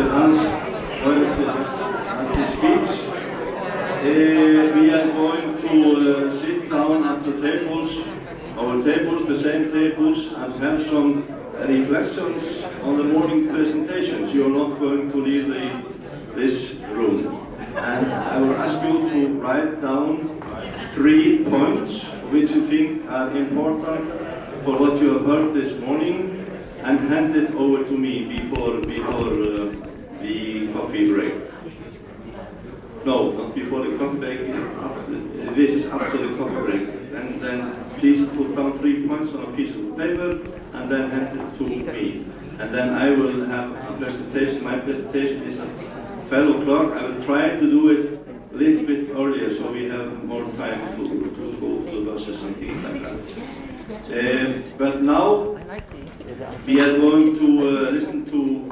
Hans as the speech. We are going to sit down at the tables, our tables, the same tables, and have some reflections on the morning presentations. You are not going to leave this room. And I will ask you to write down 3 points which you think are important for what you have heard this morning, and hand it over to me before the coffee break. No, not before the coffee break. This is after the coffee break. And then please put down 3 points on a piece of paper and then hand it to me. And then I will have a presentation. My presentation is at 12 o'clock. I will try to do it a little bit earlier so we have more time to go to the buses and things like that. But now we are going to listen to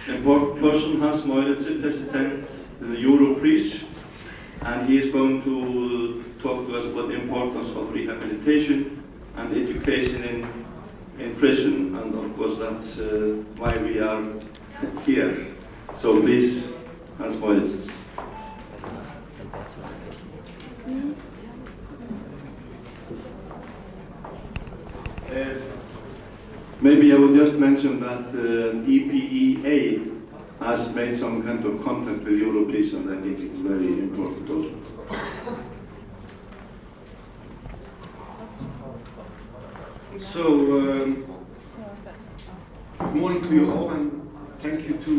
an important person, Hans Moritz, President of the Europris, and he is going to talk to us about the importance of rehabilitation and education in prison, and of course that's why we are here. So please, Hans Moritz. Maybe I will just mention that EPEA has made some kind of contact with Europris, and I think it's very important also. So, good morning to you all, and thank you to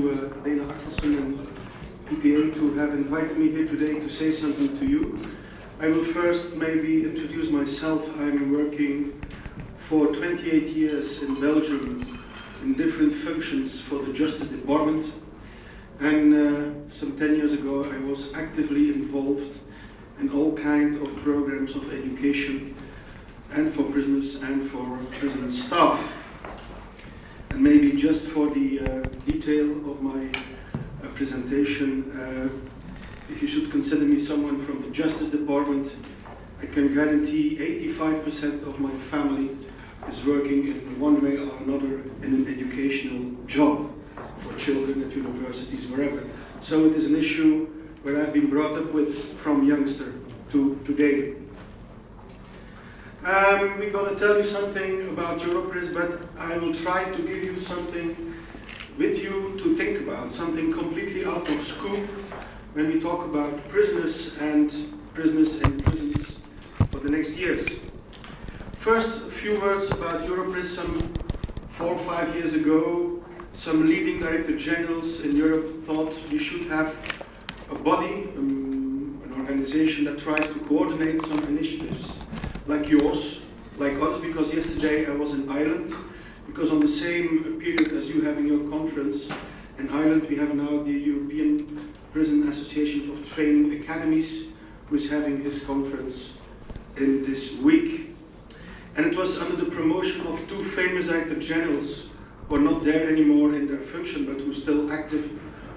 Lena Axelsson and EPA to have invited me here today to say something to you. I will first maybe introduce myself. I'm working for 28 years in Belgium in different functions for the Justice Department, and some 10 years ago I was actively involved in all kinds of programs of education and for prisoners and for prison staff. And maybe just for the detail of my presentation, if you should consider me someone from the Justice Department, I can guarantee 85% of my family is working in one way or another in an educational job for children at universities, wherever. So it is an issue where I've been brought up with from youngster to today. We're going to tell you something about Europris, but I will try to give you something with you to think about, something completely out of scope when we talk about prisoners and prisoners in prisons for the next years. First, a few words about Europris. Some 4 or 5 years ago, some leading director generals in Europe thought we should have a body, an organization that tries to coordinate some initiatives like yours, like others, because yesterday I was in Ireland, because on the same period as you having your conference in Ireland, we have now the European Prison Association of Training Academies, who is having his conference in this week. And it was under the promotion of 2 famous director generals who are not there anymore in their function, but who are still active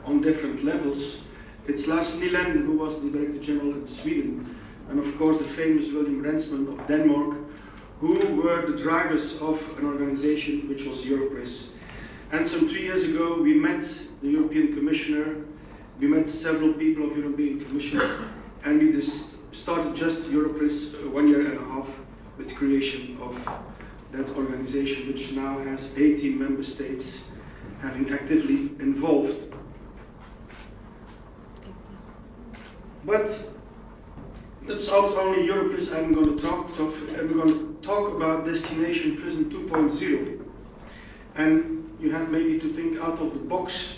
on different levels. It's Lars Nylén, who was the director general in Sweden, and of course the famous William Rensman of Denmark, who were the drivers of an organization which was Europris. And some 3 years ago we met the European Commissioner, we met several people of the European Commission, and we started just Europris 1.5 years with the creation of that organization, which now has 18 member states having actively involved. But that's not only Europris I'm going to talk to. I'm going to talk about Destination Prison 2.0. And you have maybe to think out of the box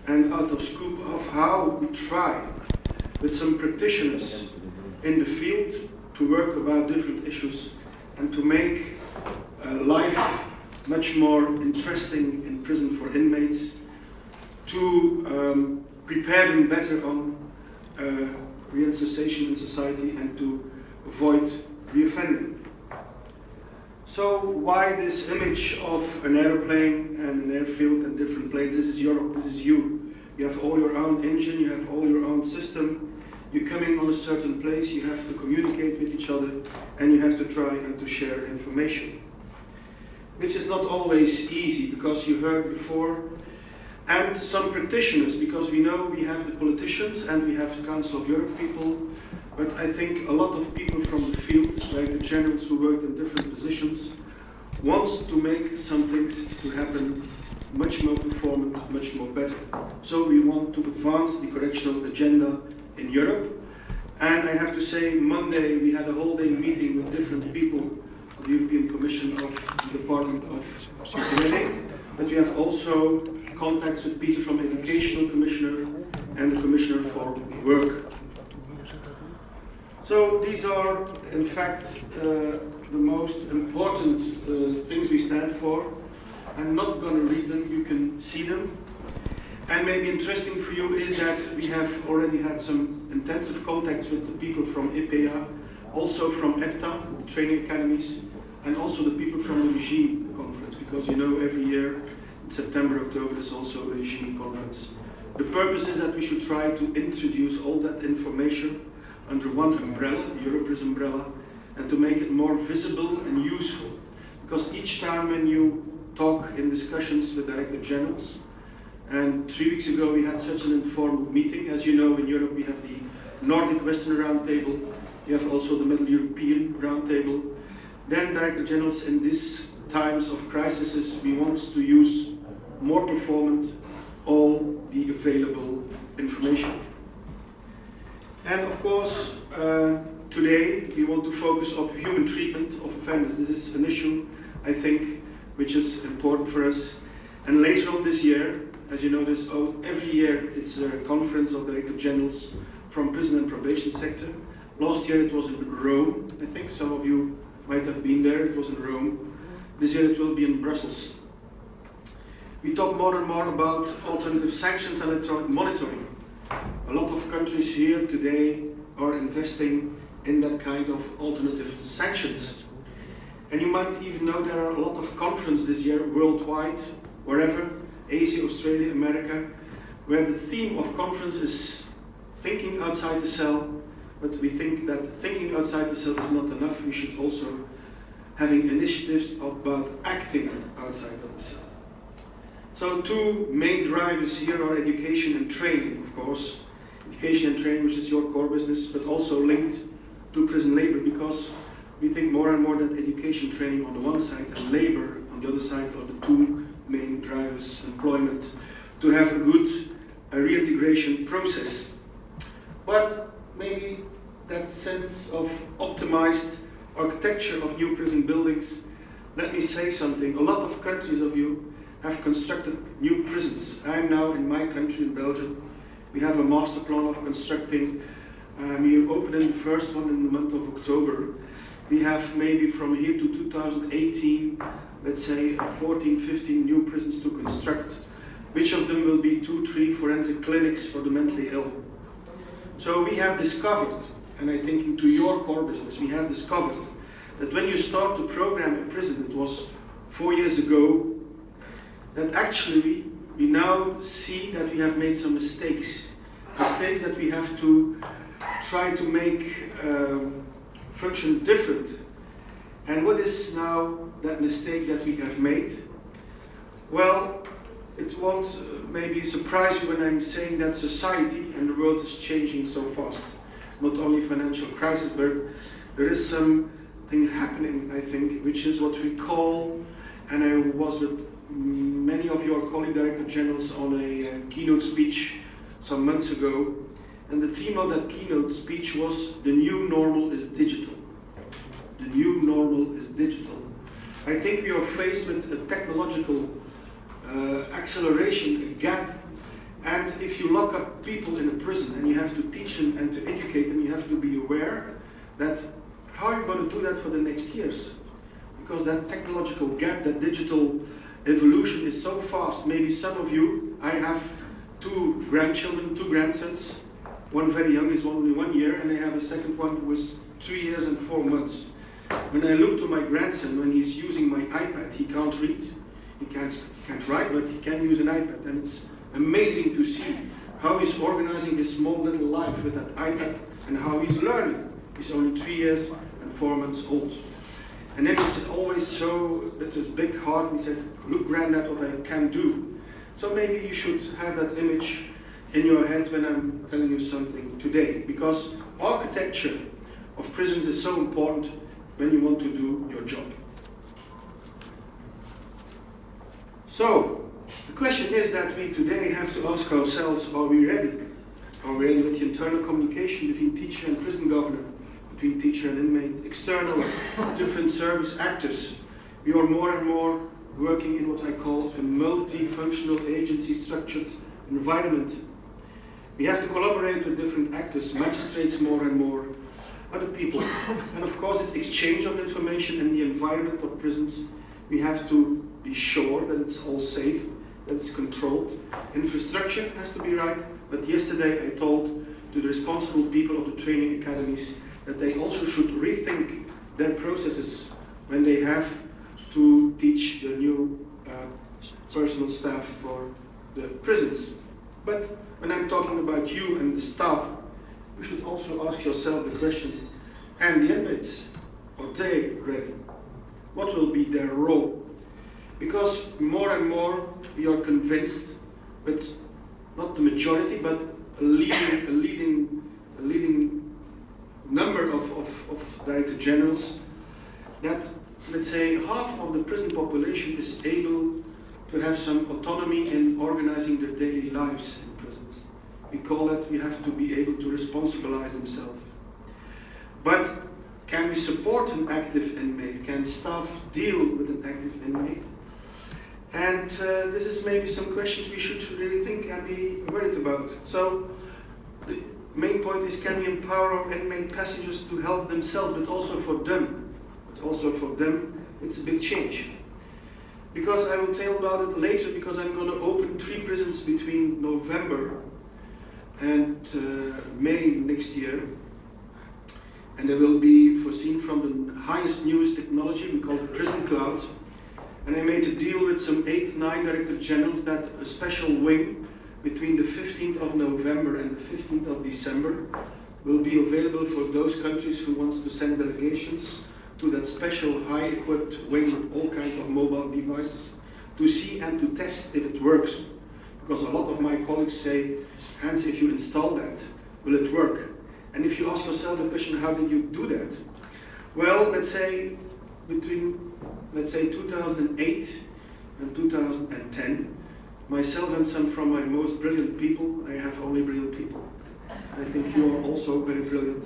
and out of scope of how we try with some practitioners in the field to work about different issues and to make life much more interesting in prison for inmates, to prepare them better on reinsertion in society and to avoid reoffending. So why this image of an airplane and an airfield and different planes? This is Europe, this is you. You have all your own engine, you have all your own system. You come in on a certain place, you have to communicate with each other, and you have to try and to share information. Which is not always easy, because you heard before, and some practitioners, because we know we have the politicians and we have the Council of Europe people, but I think a lot of people from the field, like the generals who worked in different positions, wants to make some things to happen much more performant, much more better. So we want to advance the correctional agenda in Europe. And I have to say, Monday we had a whole day meeting with different people of the European Commission, of the Department of Society, but we have also contacts with Peter from Educational Commissioner and the Commissioner for Work. So these are, in fact, the most important things we stand for. I'm not going to read them, you can see them. And maybe interesting for you is that we have already had some intensive contacts with the people from EPEA, also from EPTA, the training academies, and also the people from the regime conference, because you know every year in September, October there's also a regime conference. The purpose is that we should try to introduce all that information under one umbrella, the Europris umbrella, and to make it more visible and useful. Because each time when you talk in discussions with Director Generals, and 3 weeks ago we had such an informal meeting. As you know, in Europe we have the Nordic Western Roundtable, we have also the Middle European Roundtable. Then Director Generals, in these times of crises, we want to use more performant all the available information. And of course, today we want to focus on human treatment of offenders. This is an issue, I think, which is important for us. And later on this year, as you know, every year it's a conference of Director Generals from prison and probation sector. Last year it was in Rome. I think some of you might have been there. It was in Rome. This year it will be in Brussels. We talk more and more about alternative sanctions and electronic monitoring. A lot of countries here today are investing in that kind of alternative sanctions. And you might even know there are a lot of conferences this year worldwide, wherever, Asia, Australia, America, where the theme of conference is thinking outside the cell, but we think that thinking outside the cell is not enough. We should also having initiatives about acting outside of the cell. So two main drivers here are education and training, of course. Education and training, which is your core business, but also linked to prison labor, because we think more and more that education training on the one side and labor on the other side are the two main drivers, employment, to have a good reintegration process. But maybe that sense of optimized architecture of new prison buildings, let me say something. A lot of countries of you have constructed new prisons. I'm now in my country, in Belgium. We have a master plan of constructing. We opened the first one in the month of October. We have maybe from here to 2018, let's say 14, 15 new prisons to construct. Which of them will be 2, 3 forensic clinics for the mentally ill? So we have discovered, and I think into your core business, we have discovered that when you start to program a prison, it was 4 years ago, that actually we now see that we have made some mistakes. Mistakes that we have to try to make function different. And what is now that mistake that we have made? Well, it won't maybe surprise you when I'm saying that society and the world is changing so fast. Not only financial crisis, but there is something happening, I think, which is what we call, and I was with many of your colleague Director Generals on a keynote speech some months ago, and the theme of that keynote speech was the new normal is digital. The new normal is digital. I think we are faced with a technological acceleration, a gap, and if you lock up people in a prison and you have to teach them and to educate them, you have to be aware that how are you going to do that for the next years? Because that technological gap, that digital evolution is so fast. Maybe some of you, I have 2 grandchildren, 2 grandsons. One very young is only 1 year, and I have a second one who is 3 years and 4 months. When I look to my grandson, when he's using my iPad, he can't read, he can't write, but he can use an iPad. And it's amazing to see how he's organizing his small little life with that iPad and how he's learning. He's only 3 years and 4 months old. And then he's always so, with his big heart, and he said, look, Granddad, what I can do. So maybe you should have that image in your head when I'm telling you something today, because architecture of prisons is so important when you want to do your job. So, the question is that we today have to ask ourselves, are we ready? Are we ready with the internal communication between teacher and prison governor, between teacher and inmate, external, different service actors? We are more and more working in what I call a multifunctional agency structured environment. We have to collaborate with different actors, magistrates more and more, other people. And of course it's exchange of information in the environment of prisons. We have to be sure that it's all safe, that it's controlled. Infrastructure has to be right, but yesterday I told to the responsible people of the training academies that they also should rethink their processes when they have to teach the new personal staff for the prisons. But when I'm talking about you and the staff, you should also ask yourself the question, and the inmates, are they ready? What will be their role? Because more and more we are convinced, but not the majority, but a leading number of director generals, that, let's say, half of the prison population is able to have some autonomy in organizing their daily lives in prisons. We call that we have to be able to responsibilize themselves. But can we support an active inmate? Can staff deal with an active inmate? And this is maybe some questions we should really think and be worried about. So the main point is, can we empower our inmate passengers to help themselves, but also for them? But also for them, it's a big change. Because I will tell about it later, because I'm going to open 3 prisons between November and May next year. And they will be foreseen from the highest newest technology, we call it Prison Cloud. And I made a deal with some 8, 9 director generals that a special wing between the 15th of November and the 15th of December will be available for those countries who wants to send delegations to that special high-equipped wing with all kinds of mobile devices to see and to test if it works. Because a lot of my colleagues say, Hans, if you install that, will it work? And if you ask yourself the question, how did you do that? Well, let's say between, 2008 and 2010, myself and some from my most brilliant people, I have only brilliant people. I think you are also very brilliant.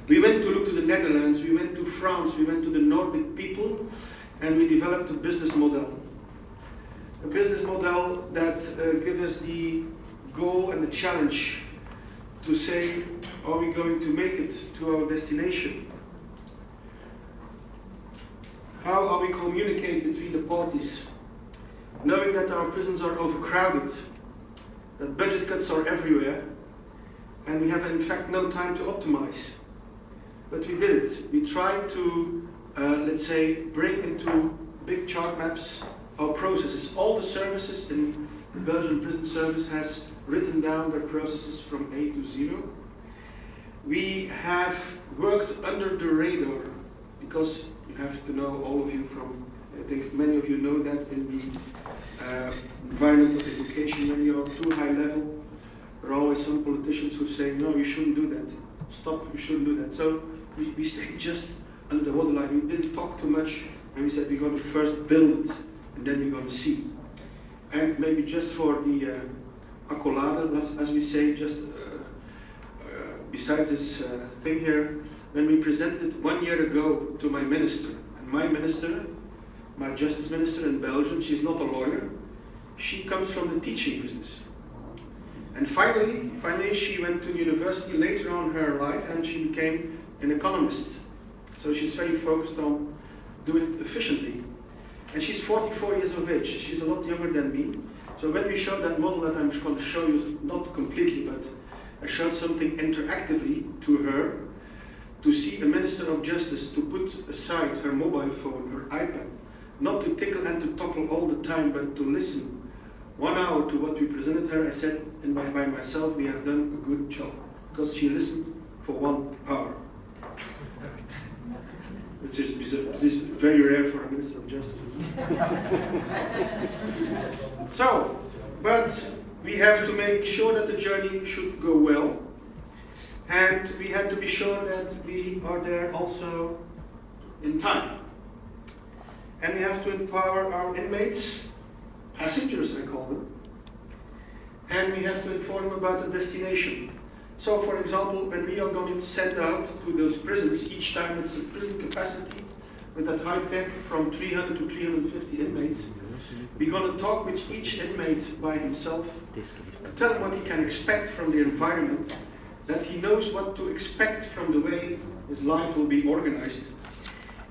We went to look to the Netherlands, we went to France, we went to the Nordic people, and we developed a business model. A business model that gives us the goal and the challenge to say, are we going to make it to our destination? How are we communicating between the parties? Knowing that our prisons are overcrowded, that budget cuts are everywhere, and we have in fact no time to optimize. But we did it. We tried to, bring into big chart maps our processes. All the services in the Belgian prison service has written down their processes from A to 0. We have worked under the radar, because you have to know, all of you from, I think many of you know that in the environment of education, when you're too high level, there are always some politicians who say, no, you shouldn't do that. Stop, you shouldn't do that. So we stayed just under the waterline. We didn't talk too much, and we said we're going to first build it, and then we're going to see. And maybe just for the accolade, as we say, just besides this thing here, when we presented it 1 year ago to my minister, and my minister, my justice minister in Belgium, she's not a lawyer, she comes from the teaching business. And finally she went to university later on in her life, and she became an economist. So she's very focused on doing it efficiently. And she's 44 years of age. She's a lot younger than me. So when we showed that model that I'm going to show you, not completely, but I showed something interactively to her, to see a Minister of Justice to put aside her mobile phone, her iPad, not to tickle and to toggle all the time, but to listen 1 hour to what we presented her. I said, and by myself, we have done a good job, because she listened for 1 hour. This is very rare for a Minister of Justice. So, But we have to make sure that the journey should go well. And we have to be sure that we are there also in time. And we have to empower our inmates, passengers I call them, and we have to inform them about the destination. So for example, when we are going to send out to those prisons, each time it's a prison capacity with that high tech from 300 to 350 inmates, we're going to talk with each inmate by himself, tell him what he can expect from the environment, that he knows what to expect from the way his life will be organized.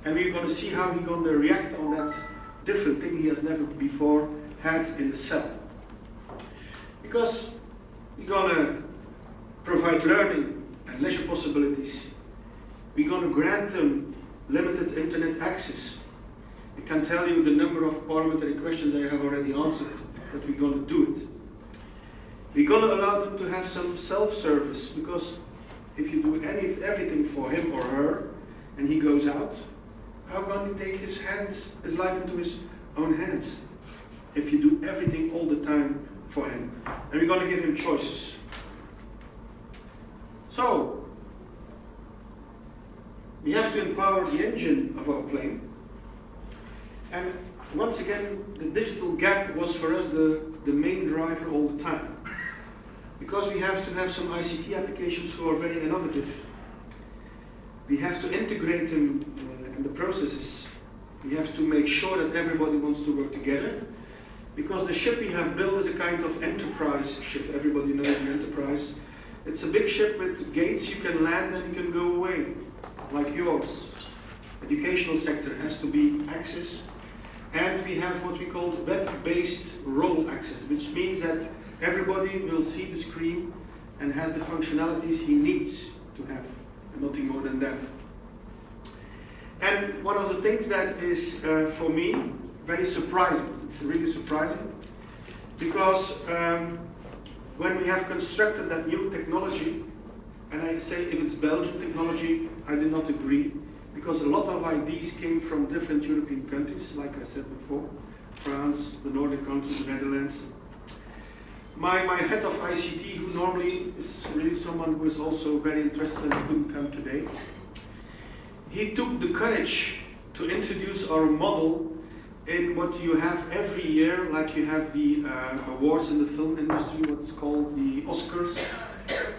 And we're going to see how he's going to react on that different thing he has never before had in the cell. Because we're going to provide learning and leisure possibilities. We're going to grant them limited internet access. I can tell you the number of parliamentary questions I have already answered, but we're going to do it. We're going to allow them to have some self-service, because if you do everything for him or her, and he goes out, how can he take his life into his own hands? If you do everything all the time for him. And we're going to give him choices. So, we have to empower the engine of our plane. And once again, the digital gap was for us the main driver all the time. Because we have to have some ICT applications who are very innovative. We have to integrate them in the processes. We have to make sure that everybody wants to work together. Because the ship we have built is a kind of enterprise ship. Everybody knows an enterprise. It's a big ship with gates you can land and you can go away, like yours. Educational sector has to be access. And we have what we call web-based role access, which means that everybody will see the screen and has the functionalities he needs to have, and nothing more than that. And one of the things that is, for me, very surprising, it's really surprising, because when we have constructed that new technology, and I say if it's Belgian technology, I do not agree, because a lot of ideas came from different European countries, like I said before, France, the Nordic countries, the Netherlands. My head of ICT, who normally is really someone who is also very interested and couldn't come today, he took the courage to introduce our model in what you have every year, like you have the awards in the film industry, what's called the Oscars.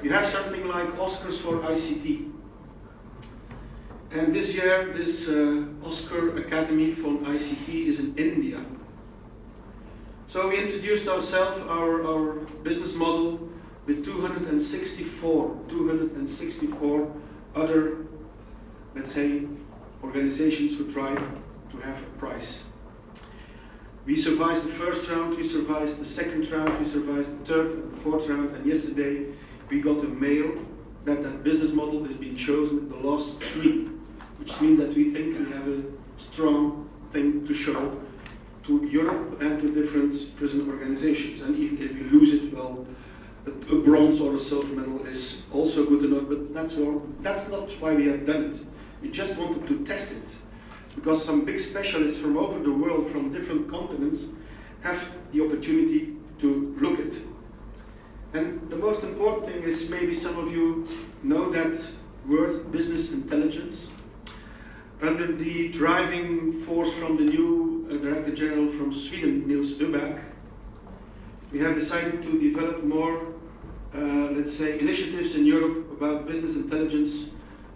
You have something like Oscars for ICT. And this year, this Oscar Academy for ICT is in India. So we introduced ourselves, our business model, with 264 other, let's say, organizations who tried to have a prize. We survived the first round, we survived the second round, we survived the third and the fourth round, and yesterday we got a mail that that business model has been chosen in the last three, which means that we think we have a strong thing to show to Europe and to different prison organizations. And even if we lose it, well, a bronze or a silver medal is also good enough, but that's not why we have done it. We just wanted to test it, because some big specialists from over the world, from different continents, have the opportunity to look at. And the most important thing is, maybe some of you know that word, business intelligence. Under the driving force from the new Director General from Sweden, Niels Öberg, we have decided to develop more, let's say, initiatives in Europe about business intelligence,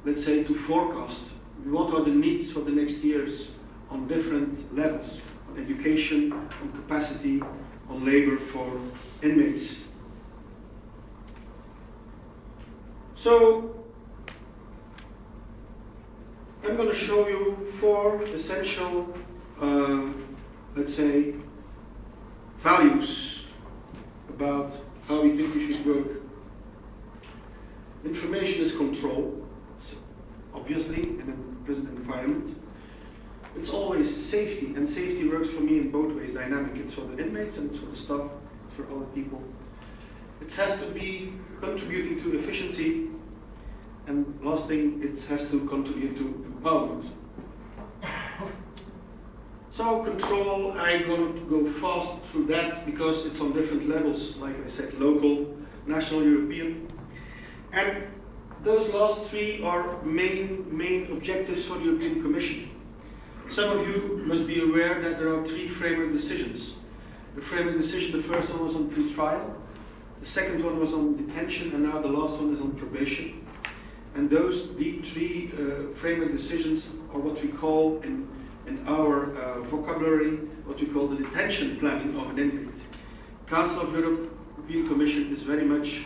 let's say, to forecast what are the needs for the next years on different levels, on education, on capacity, on labor for inmates. So, I'm going to show you 4 essential, let's say, values about how we think we should work. Information is control, obviously, in a prison environment. It's always safety, and safety works for me in both ways, dynamic. It's for the inmates and it's for the staff, it's for other people. It has to be contributing to efficiency, and last thing, it has to contribute to empowerment. So control, I'm going to go fast through that because it's on different levels, like I said, local, national, European. And those last three are main objectives for the European Commission. Some of you must be aware that there are three framework decisions. The framework decision, the first one was on pre-trial, the second one was on detention, and now the last one is on probation. And those three framework decisions are what we call in our vocabulary, what we call the detention planning of an inmate. Council of Europe, European Commission is very much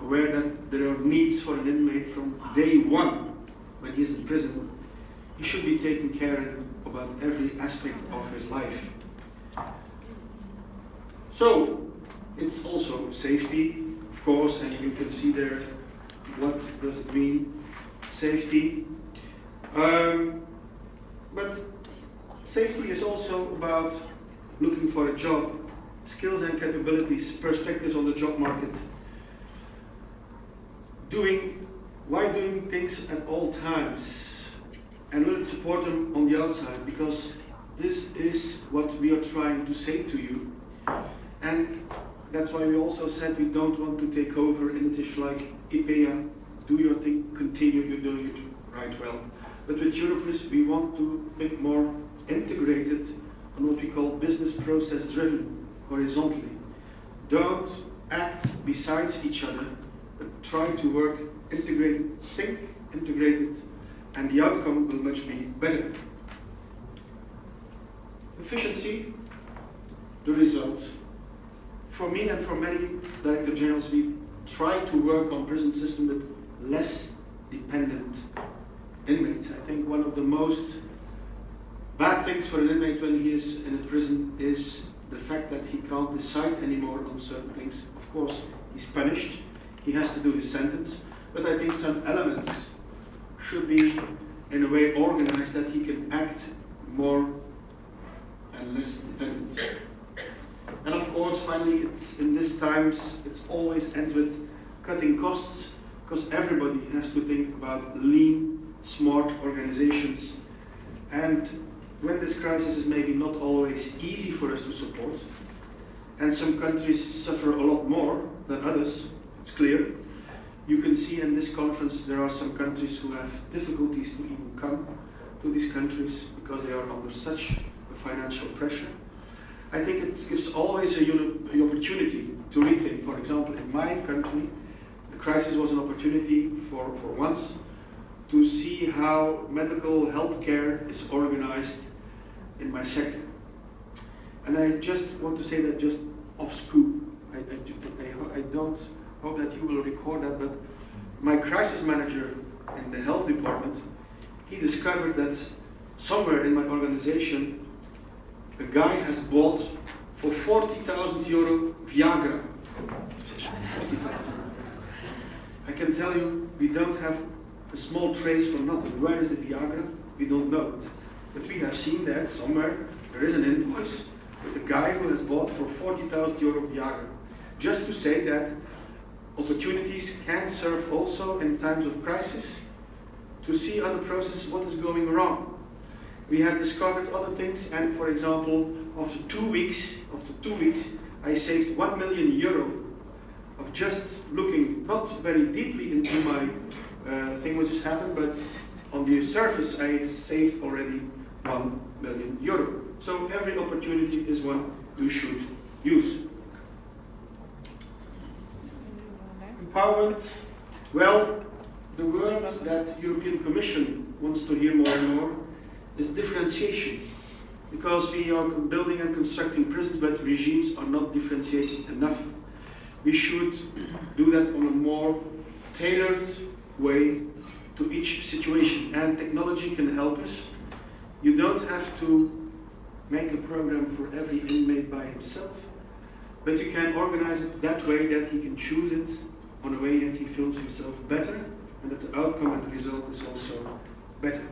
aware that there are needs for an inmate from day one when he is in prison. He should be taken care of about every aspect of his life. So, it's also safety, of course, and you can see there what does it mean, safety. But safety is also about looking for a job, skills and capabilities, perspectives on the job market. Why doing things at all times? And will it support them on the outside? Because this is what we are trying to say to you. And that's why we also said we don't want to take over initiatives like IPEA, do your thing, continue, you're doing it right well. But with Europris, we want to think more integrated on what we call business process driven, horizontally. Don't act besides each other, but try to work integrated, think integrated, and the outcome will much be better. Efficiency, the result. For me and for many Director Generals, we try to work on prison system with less dependent inmates. I think one of the most bad things for an inmate when he is in a prison is the fact that he can't decide anymore on certain things. Of course, he's punished, he has to do his sentence, but I think some elements should be in a way organized that he can act more and less dependent. And of course, finally, it's in these times, it's always ends with cutting costs, because everybody has to think about lean, smart organizations. And when this crisis is maybe not always easy for us to support, and some countries suffer a lot more than others, it's clear. You can see in this conference there are some countries who have difficulties to even come to these countries because they are under such a financial pressure. I think it gives always the opportunity to rethink. For example, in my country, the crisis was an opportunity for once to see how medical health care is organized in my sector. And I just want to say that just off scoop. I don't hope that you will record that, but my crisis manager in the health department, he discovered that somewhere in my organization, a guy has bought for 40,000 euro Viagra. 40,000. I can tell you, we don't have a small trace for nothing. Where is the Viagra? We don't know it. But we have seen that somewhere there is an invoice with a guy who has bought for 40,000 euro Viagra. Just to say that opportunities can serve also in times of crisis to see other processes, what is going wrong. We have discovered other things, and for example, after two weeks, I saved 1 million euro of just looking not very deeply into my thing which has happened, but on the surface I saved already 1 million euro. So every opportunity is one you should use. Empowerment, well, the word that European Commission wants to hear more and more is differentiation, because we are building and constructing prisons, but regimes are not differentiated enough. We should do that on a more tailored way to each situation, and technology can help us. You don't have to make a program for every inmate by himself, but you can organize it that way that he can choose it on a way that he feels himself better, and that the outcome and the result is also better.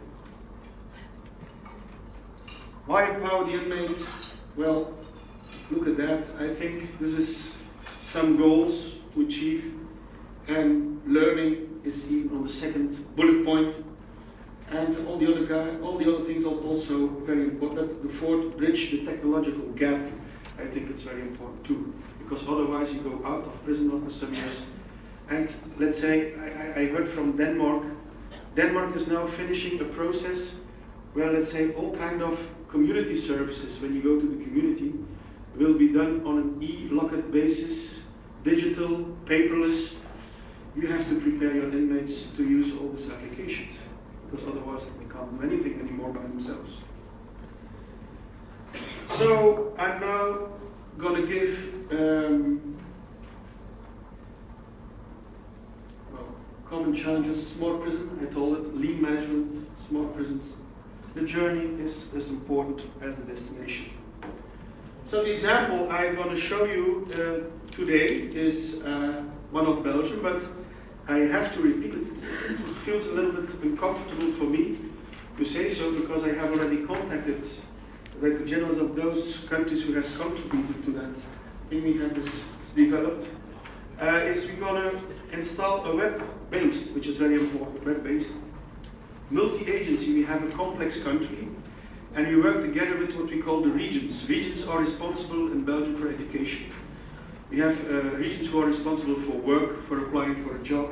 Why empower the inmate? Well, look at that. I think this is some goals to achieve, and learning is even on the second bullet point. And all the other things are also very important. The fourth, bridge the technological gap. I think it's very important too, because otherwise you go out of prison after some years. And let's say, I heard from Denmark. Denmark is now finishing a process where, let's say, all kind of community services, when you go to the community, will be done on an e-locket basis, digital, paperless. You have to prepare your inmates to use all these applications, because otherwise they can't do anything anymore by themselves. So I'm now going to give common challenges, smart prison, I told it, lean management, smart prisons. The journey is as important as the destination. So the example I'm going to show you today is one of Belgium, but I have to repeat it. It feels a little bit uncomfortable for me to say so, because I have already contacted the generals of those countries who has contributed to that. I think we have this developed. Is we're going to install a web-based, which is very important, web-based, multi-agency. We have a complex country, and we work together with what we call the regions. Regions are responsible in Belgium for education. We have regions who are responsible for work, for applying for a job.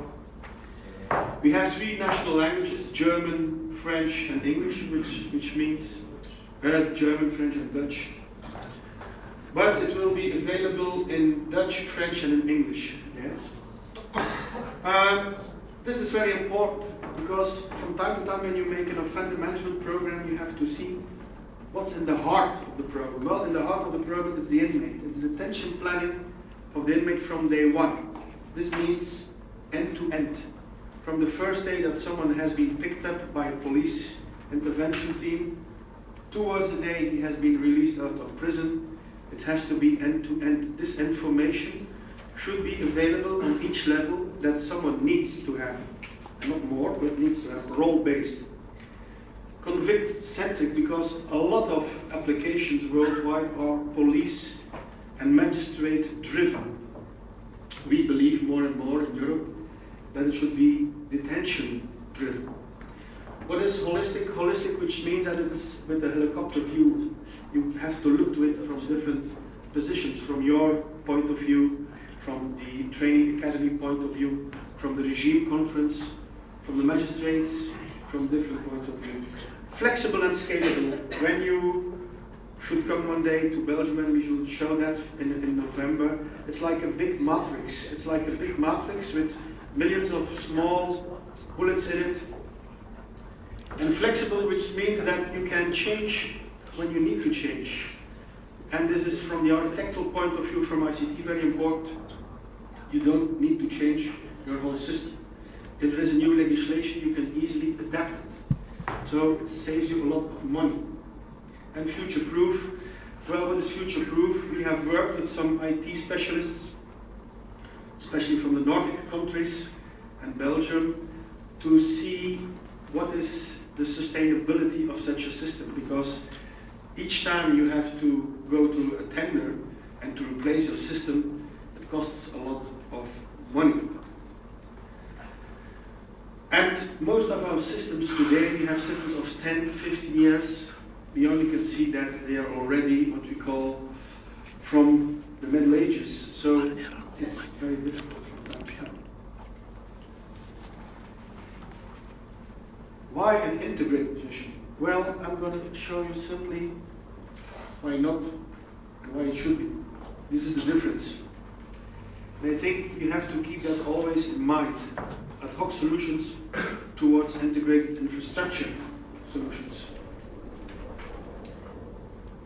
We have 3 national languages, German, French, and English, which means German, French, and Dutch. But it will be available in Dutch, French, and in English. Yes. This is very important, because from time to time when you make an offender management program, you have to see what's in the heart of the program. Well, in the heart of the program is the inmate. It's the detention planning of the inmate from day one. This means end-to-end. From the first day that someone has been picked up by a police intervention team, towards the day he has been released out of prison, it has to be end-to-end. This information should be available on each level that someone needs to have. Not more, but needs to have, role-based. Convict-centric, because a lot of applications worldwide are police and magistrate-driven. We believe more and more in Europe that it should be detention-driven. What is holistic? Holistic, which means that it is with a helicopter view. You have to look to it from different positions, from your point of view, from the training academy point of view, from the regime conference, from the magistrates, from different points of view. Flexible and scalable. When you should come one day to Belgium, and we should show that in November, it's like a big matrix. It's like a big matrix with millions of small bullets in it. And flexible, which means that you can change when you need to change. And this is from the architectural point of view, from ICT, very important. You don't need to change your whole system. If there is a new legislation, you can easily adapt it. So it saves you a lot of money. And future-proof. Well, what is future-proof? We have worked with some IT specialists, especially from the Nordic countries and Belgium, to see what is the sustainability of such a system, because each time you have to go to a tender and to replace your system, it costs a lot of money. And most of our systems today, we have systems of 10 to 15 years. We only can see that they are already what we call from the Middle Ages. So it's very difficult from time to time. Why an integrated vision? Well, I'm going to show you simply why not and why it should be. This is the difference. And I think you have to keep that always in mind. Ad hoc solutions towards integrated infrastructure solutions.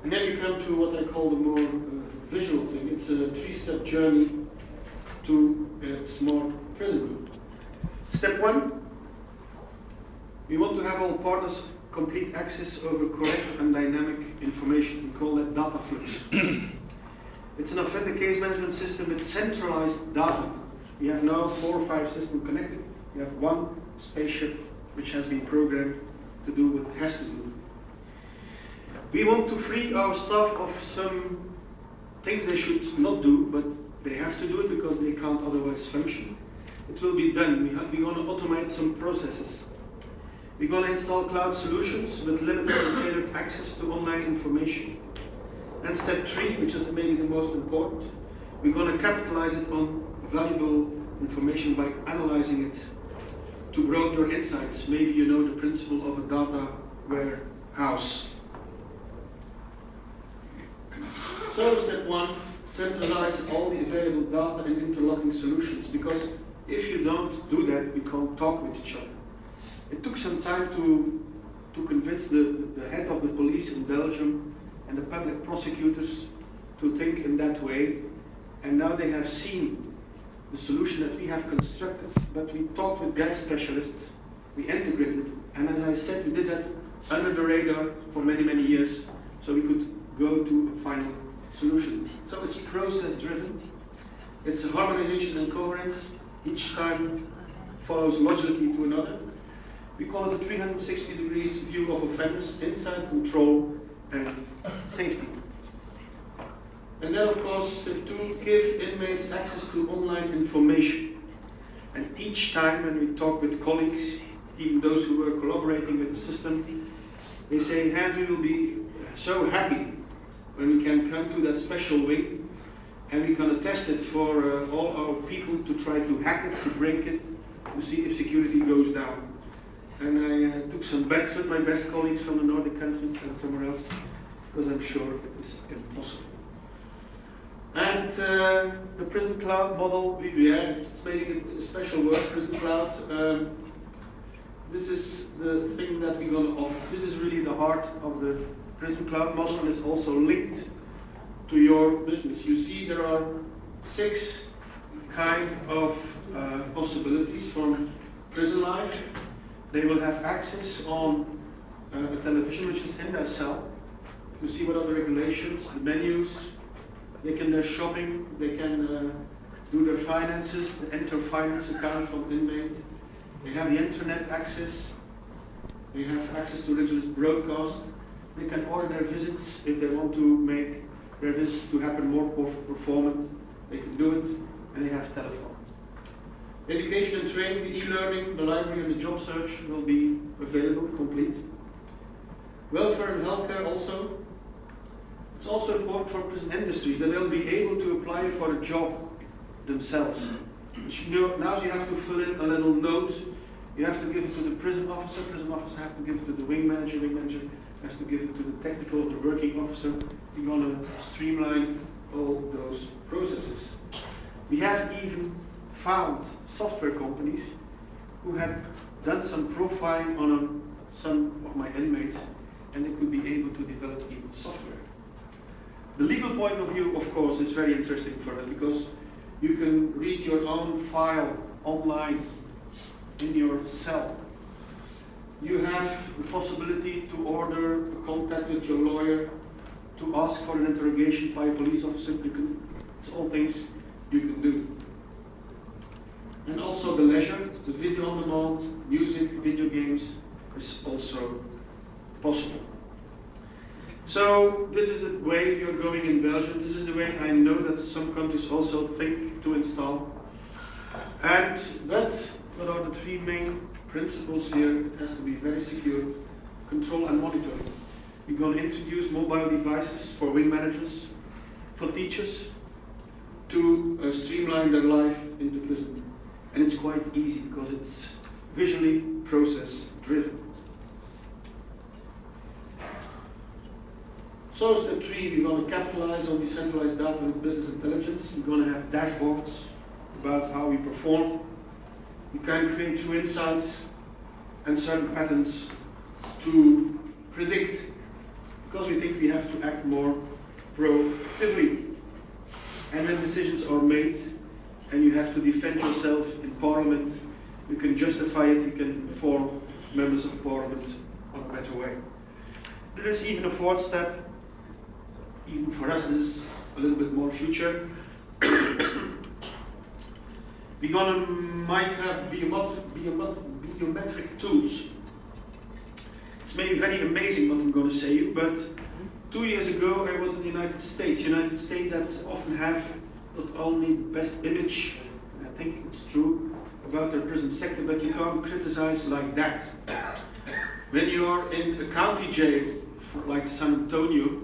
And then you come to what I call the more visual thing. It's a 3-step journey to a smart prison. Step 1. We want to have all partners complete access over correct and dynamic information. We call that data flux. It's an offender case management system with centralized data. We have now 4 or 5 systems connected. We have one spaceship which has been programmed to do what it has to do. We want to free our staff of some things they should not do, but they have to do it because they can't otherwise function. It will be done. We want to automate some processes. We're going to install cloud solutions with limited and tailored access to online information. And step 3, which is maybe the most important, we're going to capitalize it on valuable information by analyzing it to grow your insights. Maybe you know the principle of a data warehouse. So step 1, centralize all the available data and interlocking solutions, because if you don't do that, we can't talk with each other. It took some time to convince the head of the police in Belgium and the public prosecutors to think in that way, and now they have seen the solution that we have constructed, but we talked with gas specialists, we integrated, and as I said, we did that under the radar for many, many years, so we could go to a final solution. So it's process driven, it's a harmonization and coherence, each time follows logically to another. We call it a 360 degrees view of offenders, insight, control, and safety. And then, of course, step 2, give inmates access to online information. And each time when we talk with colleagues, even those who were collaborating with the system, they say, Hans, we will be so happy when we can come to that special wing, and we're going to test it for all our people to try to hack it, to break it, to see if security goes down. And I took some bets with my best colleagues from the Nordic countries and somewhere else, because I'm sure it is impossible. And the prison cloud model, it's maybe a special word, prison cloud. This is the thing that we're going to offer. This is really the heart of the prison cloud model, and it's also linked to your business. You see there are 6 kind of possibilities from prison life. They will have access on a television which is in their cell. You see what are the regulations, the menus. They can do shopping, they can do their finances, they enter finance account from inmate. They have the internet access. They have access to religious broadcast. They can order their visits if they want to make their visits to happen more performant. They can do it, and they have telephone. Education and training, the e-learning, the library and the job search will be available, complete. Welfare and healthcare also. It's also important for prison industries. They will be able to apply for a job themselves. Now you have to fill in a little note. You have to give it to the prison officer have to give it to the wing manager has to give it to the technical, the working officer. We're going to streamline all those processes. We have even found software companies who had done some profiling on some of my inmates, and they could be able to develop even software. The legal point of view, of course, is very interesting for us, because you can read your own file online in your cell. You have the possibility to order a contact with your lawyer, to ask for an interrogation by a police officer. It's all things you can do. And also the leisure, the video on demand, music, video games is also possible. So this is the way you're going in Belgium. This is the way I know that some countries also think to install. And what are the 3 main principles here? It has to be very secure, control and monitoring. We're going to introduce mobile devices for wing managers, for teachers, to streamline their life into prison. And it's quite easy because it's visually process driven. So step 3, we're going to capitalize on decentralized data with business intelligence. We're going to have dashboards about how we perform. We can create true insights and certain patterns to predict, because we think we have to act more proactively. And when decisions are made and you have to defend yourself in Parliament, you can justify it, you can inform members of Parliament on a better way. There is even a 4th step. Even for us, this is a little bit more future. We're gonna might have biometric tools. It's maybe very amazing what I'm going to say you, but 2 years ago I was in the United States. United States that often have not only best image, and I think it's true, about their prison sector, but you can't criticize like that. When you are in a county jail like San Antonio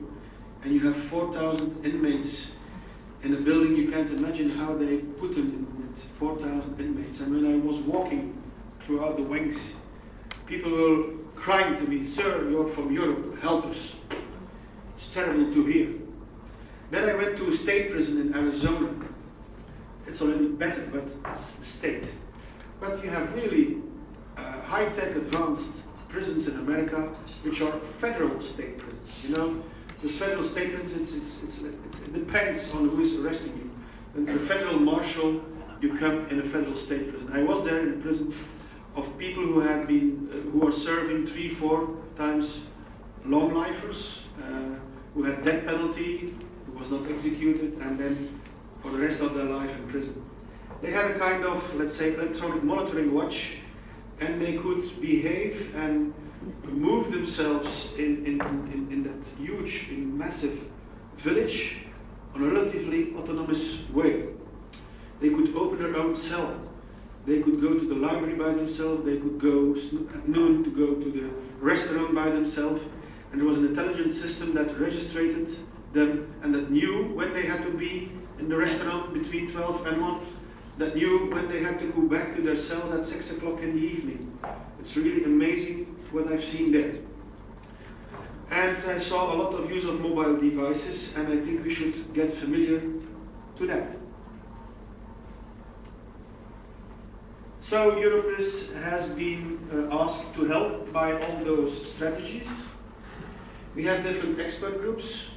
and you have 4,000 inmates in a building, you can't imagine how they put them in it, 4,000 inmates. And when I was walking throughout the wings, people were crying to me, "Sir, you're from Europe, help us." It's terrible to hear. Then I went to a state prison in Arizona. It's a little bit better, but it's the state. But you have really high-tech advanced prisons in America, which are federal state prisons. You know, the federal state prisons, it depends on who is arresting you. When it's a federal marshal, you come in a federal state prison. I was there in a prison of people who had been, who are serving 3-4 times long-lifers, who had death penalty, who was not executed, and then for the rest of their life in prison. They had a kind of, let's say, electronic monitoring watch, and they could behave and move themselves in that huge, massive village on a relatively autonomous way. They could open their own cell. They could go to the library by themselves. They could go at noon to go to the restaurant by themselves. And there was an intelligence system that registered them and that knew when they had to be in the restaurant between 12 and 1, that knew when they had to go back to their cells at 6 o'clock in the evening. It's really amazing what I've seen there. And I saw a lot of use of mobile devices, and I think we should get familiar to that. So Europris has been asked to help by all those strategies. We have different expert groups.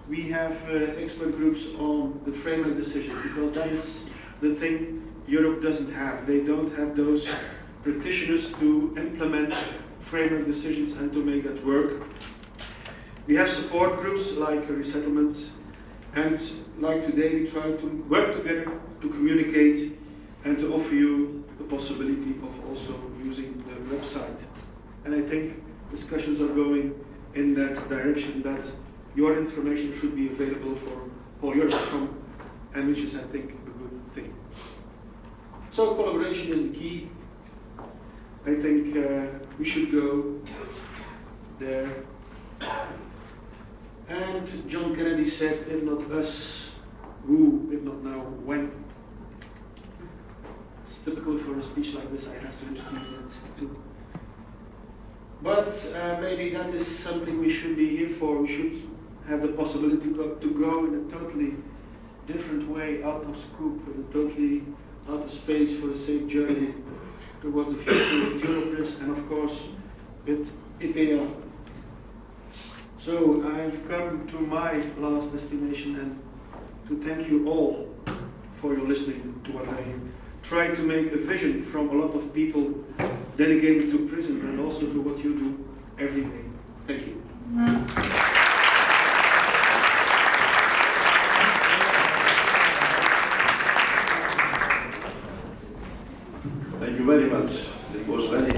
We have expert groups on the framework decision, because that is the thing Europe doesn't have. They don't have those practitioners to implement framework decisions and to make that work. We have support groups like resettlement, and like today we try to work together to communicate and to offer you the possibility of also using the website. And I think discussions are going in that direction, that your information should be available for all Europe, and which is, I think, a good thing. So collaboration is the key. I think we should go there. And John Kennedy said, if not us, who? If not now, when? It's typical for a speech like this, I have to introduce that too. But maybe that is something we should be here for. We should have the possibility to go in a totally different way, out of scope, in a totally out of space, for a safe journey towards the future with Europris and of course with IPEA. So I've come to my last destination, and to thank you all for your listening to what I try to make a vision from a lot of people dedicated to prison and also to what you do every day. Thank you. Thank you very much. It was very